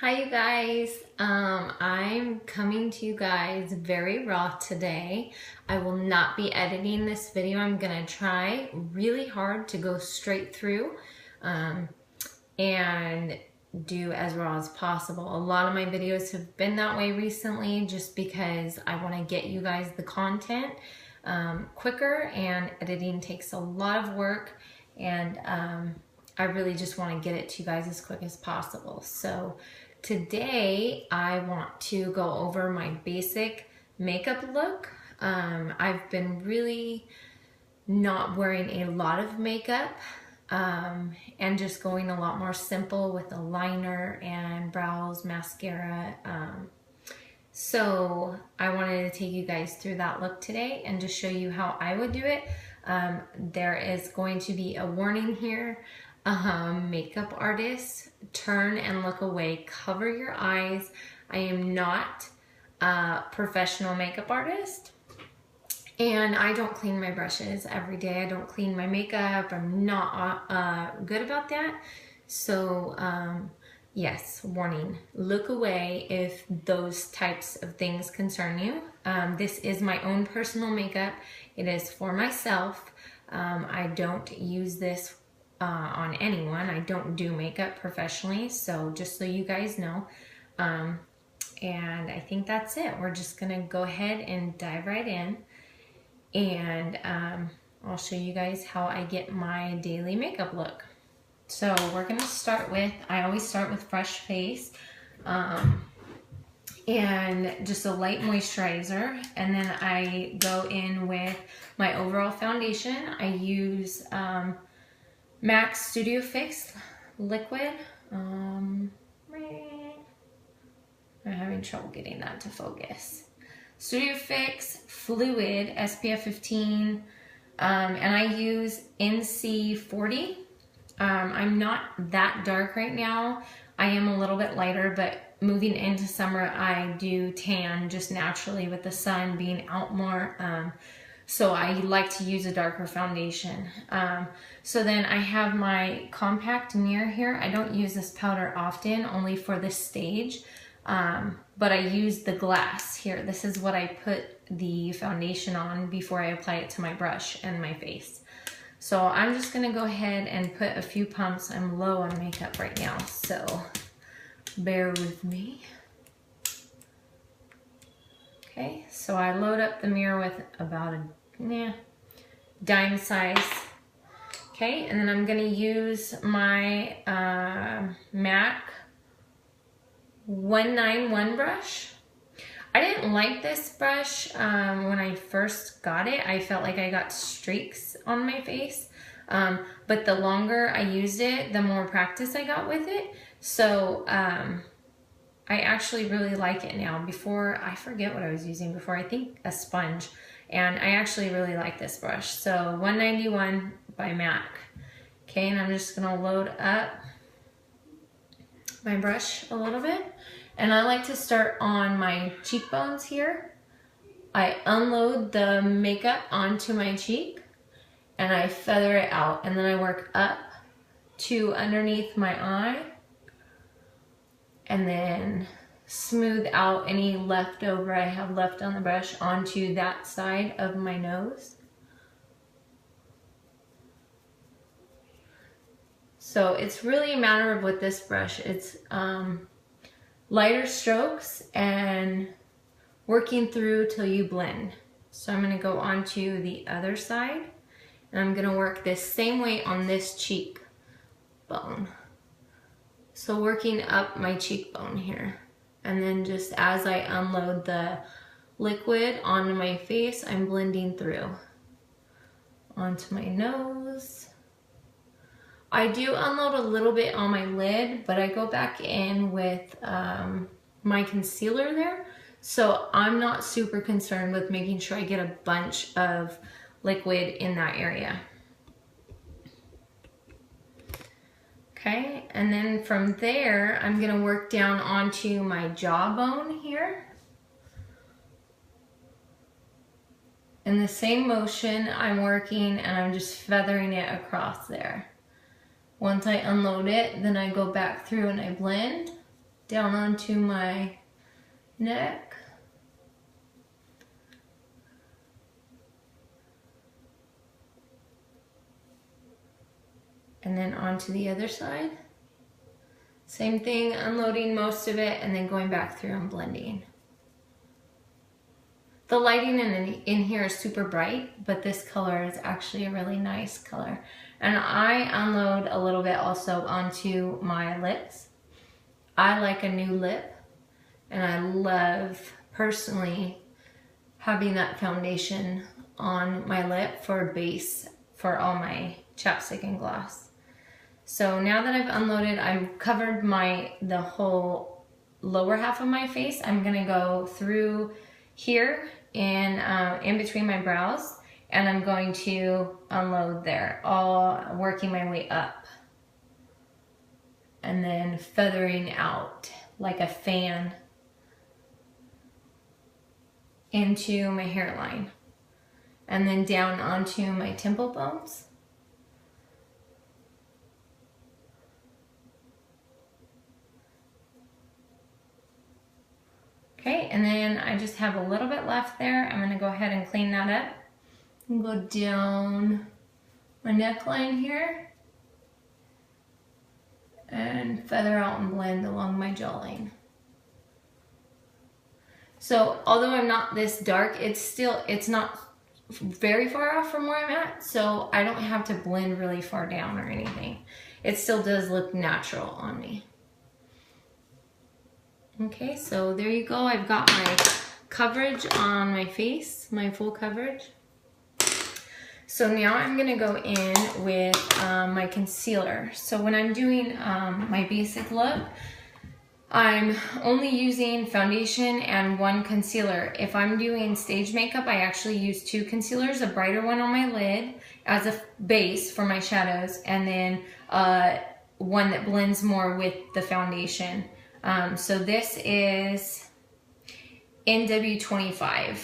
Hi you guys, I'm coming to you guys very raw today. I will not be editing this video. I'm gonna try really hard to go straight through and do as raw as possible. A lot of my videos have been that way recently just because I want to get you guys the content quicker, and editing takes a lot of work, and I really just want to get it to you guys as quick as possible. So today I want to go over my basic makeup look. I've been really not wearing a lot of makeup and just going a lot more simple with a liner and brows, mascara. So I wanted to take you guys through that look today and just show you how I would do it. There is going to be a warning here. Makeup artists, turn and look away, cover your eyes. I am not a professional makeup artist, and I don't clean my brushes every day. I don't clean my makeup. I'm not good about that. So yes, warning, look away if those types of things concern you. This is my own personal makeup. It is for myself. I don't use this on anyone. I don't do makeup professionally, so just so you guys know. And I think that's it. We're just gonna go ahead and dive right in, and I'll show you guys how I get my daily makeup look. So we're gonna start with, I always start with fresh face and just a light moisturizer, and then I go in with my overall foundation. I use MAC Studio Fix liquid. I'm having trouble getting that to focus. Studio Fix Fluid SPF 15, and I use NC40. I'm not that dark right now. I am a little bit lighter, but moving into summer, I do tan just naturally with the sun being out more. So I like to use a darker foundation. So then I have my compact mirror here. I don't use this powder often, only for this stage. But I use the glass here. This is what I put the foundation on before I apply it to my brush and my face. So I'm just gonna go ahead and put a few pumps. I'm low on makeup right now, so bear with me. Okay, so I load up the mirror with about a dime size. Okay, and then I'm gonna use my MAC 191 brush. I didn't like this brush when I first got it. I felt like I got streaks on my face, but the longer I used it, the more practice I got with it. So I actually really like it now. Before, I forget what I was using before. I think a sponge, and I actually really like this brush. So 191 by MAC. Okay, and I'm just gonna load up my brush a little bit. And I like to start on my cheekbones here. I unload the makeup onto my cheek and I feather it out, and then I work up to underneath my eye and then smooth out any leftover I have left on the brush onto that side of my nose. So it's really a matter of with this brush. It's lighter strokes and working through till you blend. So I'm gonna go on to the other side, and I'm gonna work this same way on this cheekbone. So working up my cheekbone here. And then just as I unload the liquid onto my face, I'm blending through onto my nose. I do unload a little bit on my lid, but I go back in with my concealer there. So I'm not super concerned with making sure I get a bunch of liquid in that area. Okay, and then from there, I'm gonna work down onto my jawbone here. In the same motion, I'm working and I'm just feathering it across there. Once I unload it, then I go back through and I blend. down onto my neck. And then onto the other side. Same thing, unloading most of it and then going back through and blending. The lighting in here is super bright, but this color is actually a really nice color. And I unload a little bit also onto my lips. I like a new lip, and I love personally having that foundation on my lip for a base for all my chapstick and gloss. So now that I've unloaded, I've covered the whole lower half of my face. I'm gonna go through here and in between my brows, and I'm going to unload there, all working my way up and then feathering out like a fan into my hairline and then down onto my temple bones. Okay, and then I just have a little bit left there. I'm gonna go ahead and clean that up and go down my neckline here and feather out and blend along my jawline. So although I'm not this dark, it's not very far off from where I'm at, so I don't have to blend really far down or anything. It still does look natural on me. Okay, so there you go. I've got my coverage on my face, my full coverage. So now I'm gonna go in with my concealer. So when I'm doing my basic look, I'm only using foundation and one concealer. If I'm doing stage makeup, I actually use 2 concealers, a brighter one on my lid as a base for my shadows, and then one that blends more with the foundation. So this is NW25,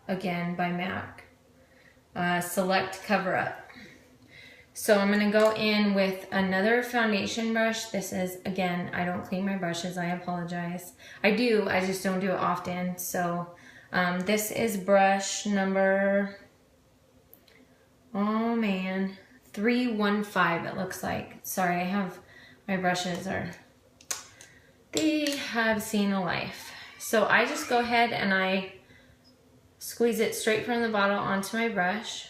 again by MAC, Select Cover Up. So I'm gonna go in with another foundation brush. This is, again, I don't clean my brushes, I apologize. I do, I just don't do it often. So this is brush number, oh man, 315 it looks like. Sorry, my brushes they have seen a life. So I just go ahead and I squeeze it straight from the bottle onto my brush.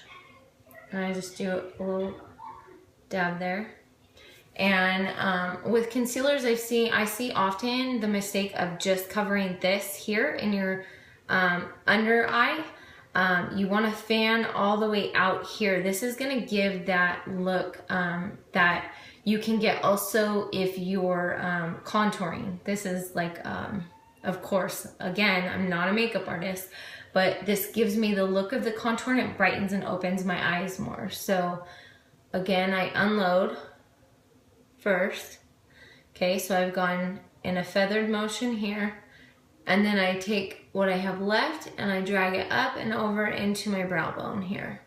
And I just do a little dab there. And with concealers, I see often the mistake of just covering this here in your under eye. You want to fan all the way out here. This is going to give that look that you can get also if you're contouring. This is like, of course, again, I'm not a makeup artist, but this gives me the look of the contour and it brightens and opens my eyes more. So again, I unload first. Okay, so I've gone in a feathered motion here, and then I take what I have left and I drag it up and over into my brow bone here.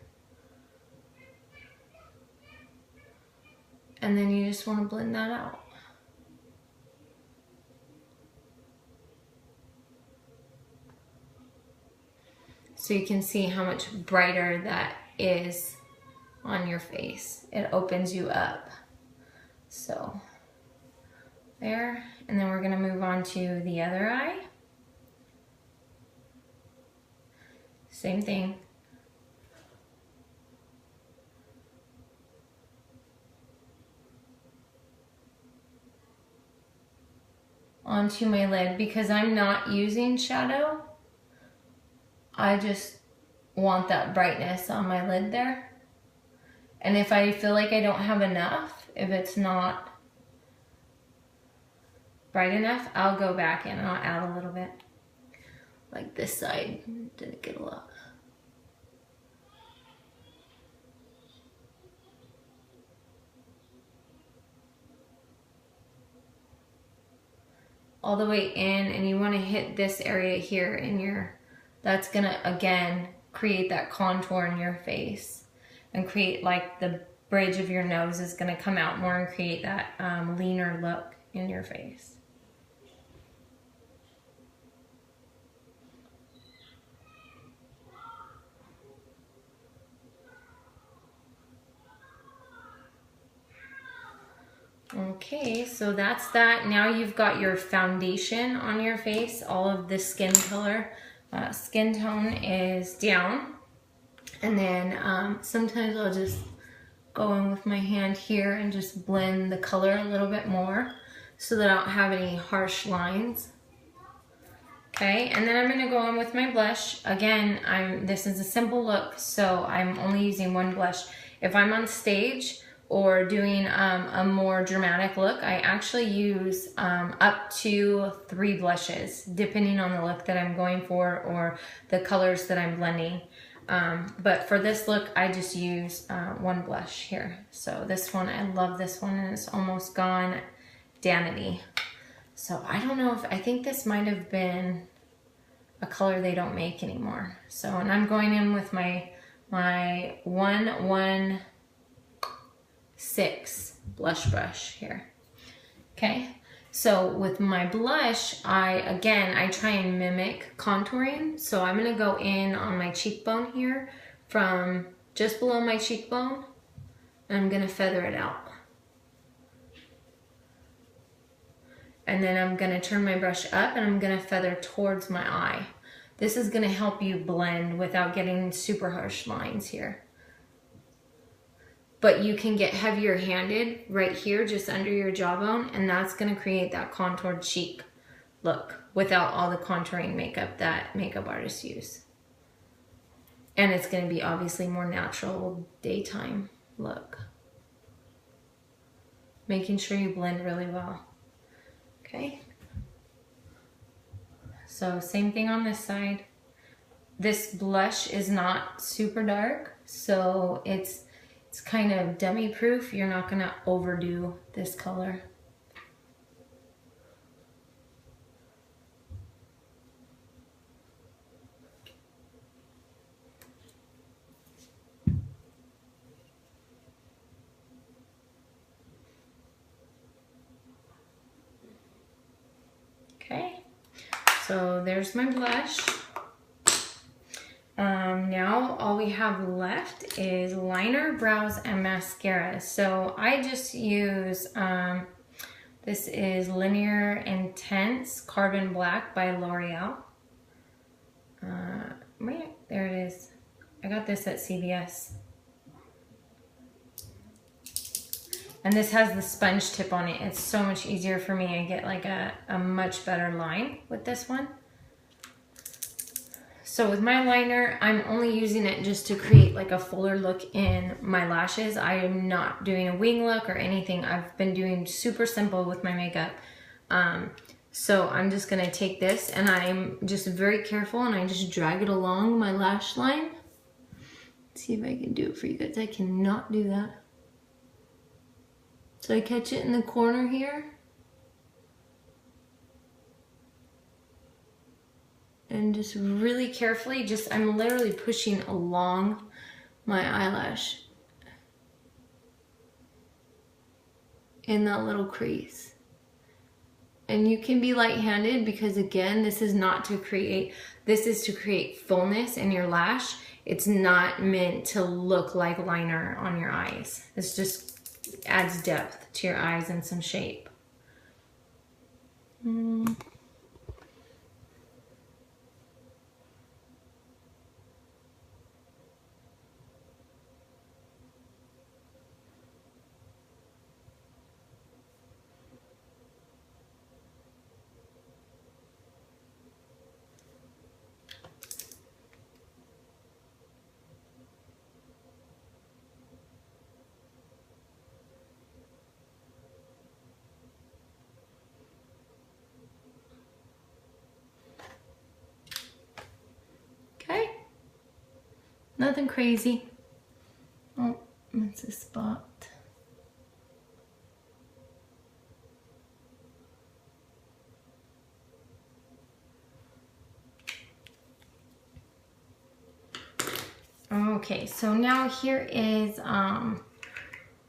And then you just want to blend that out. So you can see how much brighter that is on your face. It opens you up. So there, and then we're gonna move on to the other eye. Same thing. Onto my lid, because I'm not using shadow, I just want that brightness on my lid there. And if I feel like I don't have enough, if it's not bright enough, I'll go back in and I'll add a little bit. Like this side didn't get a lot. All the way in, and you want to hit this area here in your, that's gonna again create that contour in your face and create like the bridge of your nose is gonna come out more and create that leaner look in your face. Okay, so that's that. Now you've got your foundation on your face. All of the skin color, skin tone is down. And then sometimes I'll just go in with my hand here and just blend the color a little bit more so that I don't have any harsh lines. Okay, and then I'm gonna go in with my blush. Again, this is a simple look, so I'm only using one blush. If I'm on stage or doing a more dramatic look, I actually use up to 3 blushes, depending on the look that I'm going for or the colors that I'm blending. But for this look, I just use 1 blush here. So this one, I love this one, and it's almost gone Danity. So I don't know I think this might have been a color they don't make anymore. So, and I'm going in with my 116 blush brush here. Okay, so with my blush, I try and mimic contouring. So I'm gonna go in on my cheekbone here from just below my cheekbone, and I'm gonna feather it out. And then I'm gonna turn my brush up and I'm gonna feather towards my eye. This is gonna help you blend without getting super harsh lines here. But you can get heavier handed right here, just under your jawbone, and that's gonna create that contoured cheek look without all the contouring makeup that makeup artists use. And it's gonna be obviously more natural daytime look. Making sure you blend really well. Okay, so same thing on this side. This blush is not super dark, so it's kind of dummy proof. You're not gonna overdo this color. Okay, so there's my blush. Now all we have left is liner, brows, and mascara. So I just use, this is Linear Intense Carbon Black by L'Oreal. There it is. I got this at CVS. And this has the sponge tip on it. It's so much easier for me. I get like a much better line with this one. So with my liner, I'm only using it just to create like a fuller look in my lashes. I am not doing a wing look or anything. I've been doing super simple with my makeup. So I'm just gonna take this and I'm just very careful and I just drag it along my lash line. Let's see if I can do it for you guys. I cannot do that. So I catch it in the corner here. And just really carefully, I'm literally pushing along my eyelash in that little crease. And you can be light-handed because again, this is to create fullness in your lash. It's not meant to look like liner on your eyes. This just adds depth to your eyes and some shape. Okay, nothing crazy. Oh, that's a spot. Okay, so now here is,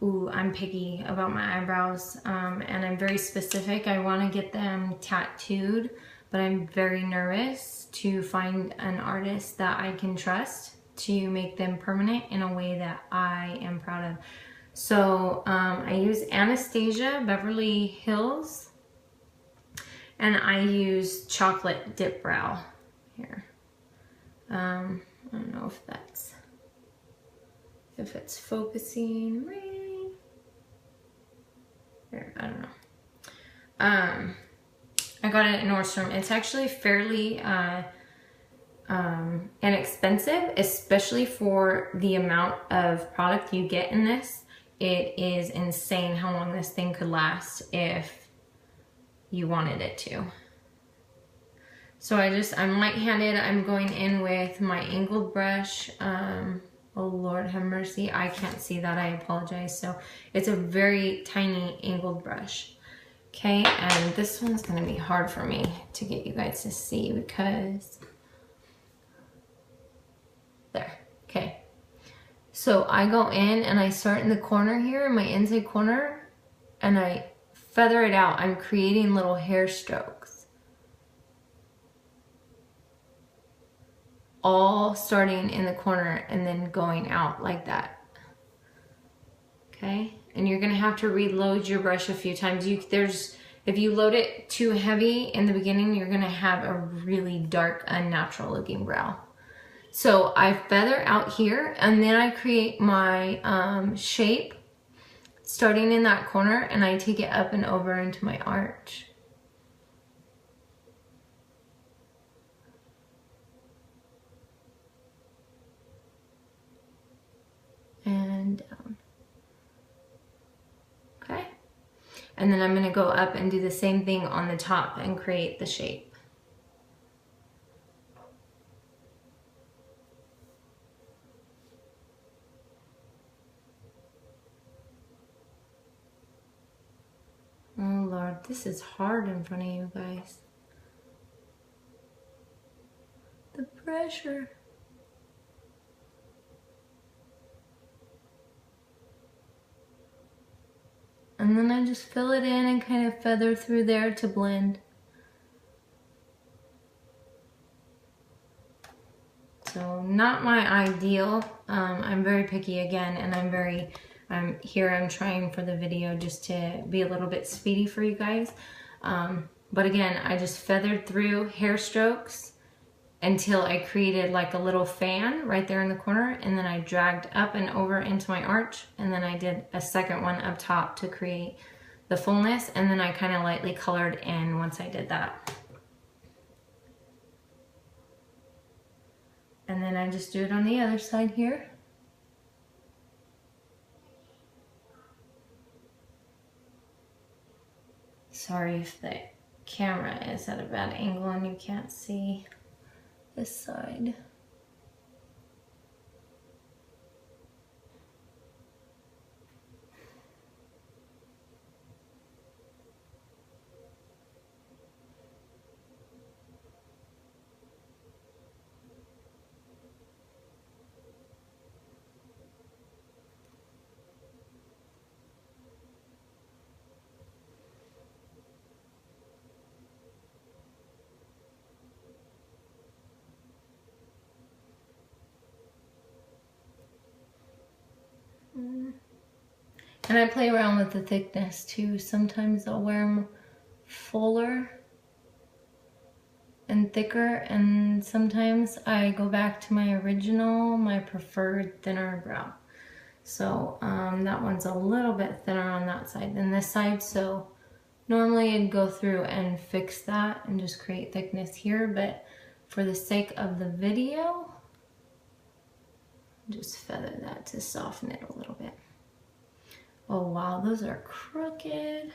ooh, I'm picky about my eyebrows, and I'm very specific. I want to get them tattooed, but I'm very nervous to find an artist that I can trust to make them permanent in a way that I am proud of. So I use Anastasia Beverly Hills, and I use Chocolate Dip Brow here. I don't know if it's focusing right. There, I don't know. I got it at Nordstrom. It's actually fairly inexpensive, especially for the amount of product you get in this. It is insane how long this thing could last if you wanted it to. So I'm light-handed. I'm going in with my angled brush. Oh Lord have mercy, I can't see that, I apologize. So it's a very tiny angled brush. Okay, and this one's gonna be hard for me to get you guys to see because, there, okay. So I go in and I start in the corner here, in my inside corner, and I feather it out. I'm creating little hair strokes. All starting in the corner and then going out like that. Okay, and you're gonna have to reload your brush a few times. If you load it too heavy in the beginning, you're gonna have a really dark, unnatural looking brow. So I feather out here and then I create my shape starting in that corner, and I take it up and over into my arch. And down. Okay. And then I'm going to go up and do the same thing on the top and create the shape. Oh Lord, this is hard in front of you guys. The pressure. And then I just fill it in and kind of feather through there to blend. So not my ideal. I'm very picky again, and I'm trying for the video just to be a little bit speedy for you guys. But again, I just feathered through hair strokes until I created like a little fan right there in the corner, and then I dragged up and over into my arch, and then I did a second one up top to create the fullness, and then I kind of lightly colored in once I did that. And then I just do it on the other side here. Sorry if the camera is at a bad angle and you can't see this side. And I play around with the thickness too. Sometimes I'll wear them fuller and thicker, and sometimes I go back to my original, my preferred thinner brow. So that one's a little bit thinner on that side than this side. So normally I'd go through and fix that and just create thickness here, but for the sake of the video, just feather that to soften it a little bit. Oh wow, those are crooked.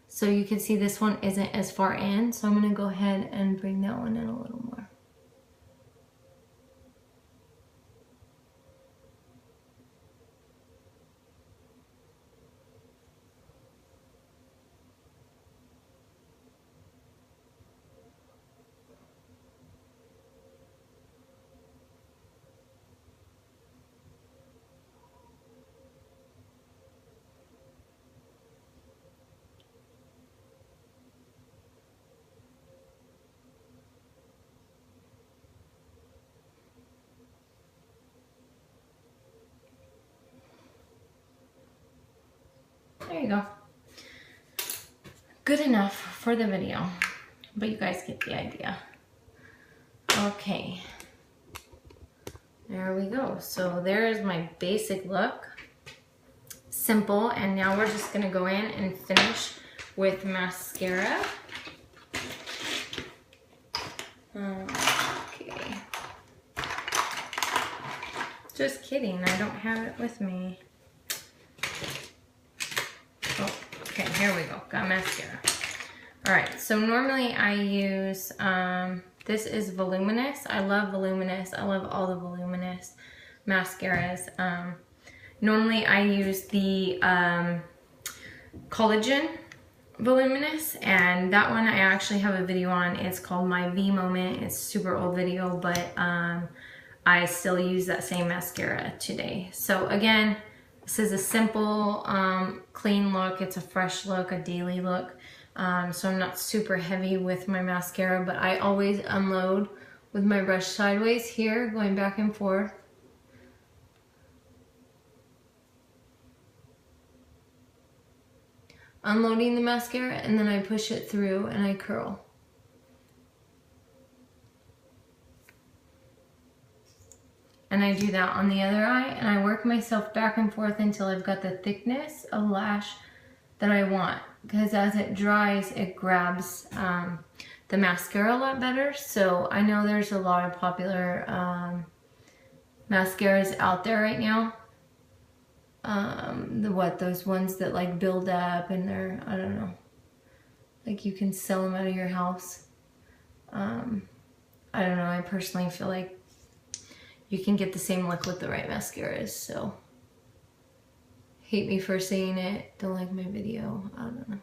So you can see this one isn't as far in, so I'm gonna go ahead and bring that one in a little more. There you go. Good enough for the video, but you guys get the idea. Okay, there we go. So there is my basic look. Simple, and now we're just gonna go in and finish with mascara. Okay. Just kidding, I don't have it with me. Oh, okay, here we go, got mascara. All right, so normally I use, this is Voluminous. I love Voluminous. I love all the Voluminous mascaras. Normally I use the Collagen Voluminous, and that one I actually have a video on. It's called My V Moment. It's a super old video, but I still use that same mascara today. So again, this is a simple, clean look. It's a fresh look, a daily look. So I'm not super heavy with my mascara, but I always unload with my brush sideways here, going back and forth. Unloading the mascara, and then I push it through and I curl. And I do that on the other eye, and I work myself back and forth until I've got the thickness of lash that I want, because as it dries, it grabs the mascara a lot better. So I know there's a lot of popular mascaras out there right now. Those ones that like build up and they're, I don't know, like you can sell them out of your house. I don't know, I personally feel like you can get the same look with the right mascaras, so hate me for saying it, don't like my video, I don't know.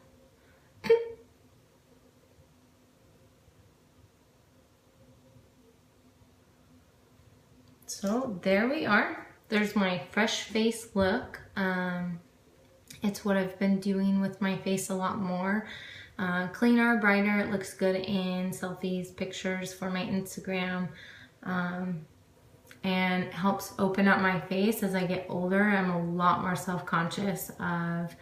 So there we are. There's my fresh face look. It's what I've been doing with my face a lot more. Cleaner, brighter, it looks good in selfies, pictures for my Instagram. And helps open up my face. As I get older, I'm a lot more self-conscious of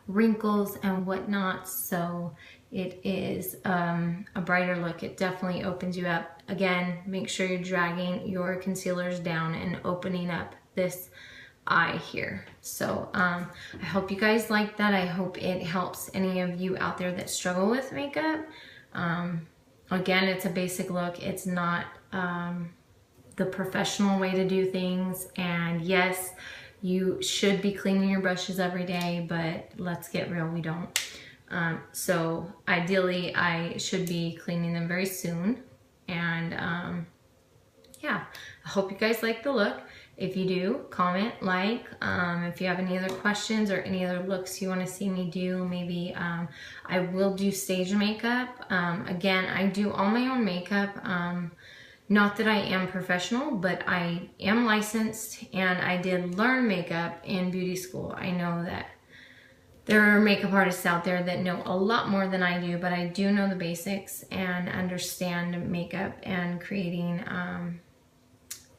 wrinkles and whatnot. So it is a brighter look. It definitely opens you up. Again, make sure you're dragging your concealers down and opening up this eye here. So I hope you guys like that. I hope it helps any of you out there that struggle with makeup. Again, it's a basic look. It's not the professional way to do things. And yes, you should be cleaning your brushes every day, but let's get real, we don't. So ideally, I should be cleaning them very soon. And yeah, I hope you guys like the look. If you do, comment, like. If you have any other questions or any other looks you want to see me do, maybe I will do stage makeup. Again, I do all my own makeup. Not that I am professional, but I am licensed and I did learn makeup in beauty school. I know that there are makeup artists out there that know a lot more than I do, but I do know the basics and understand makeup and creating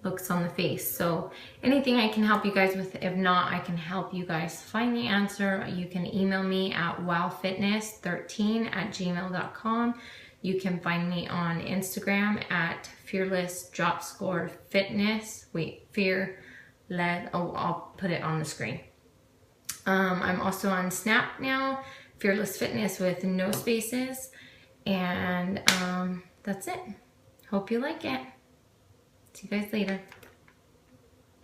looks on the face. So anything I can help you guys with, if not, I can help you guys find the answer. You can email me at wowfitness13@gmail.com. You can find me on Instagram at fearless_fitness. I'll put it on the screen. I'm also on Snap now, Fearless Fitness with no spaces. And that's it. Hope you like it. See you guys later.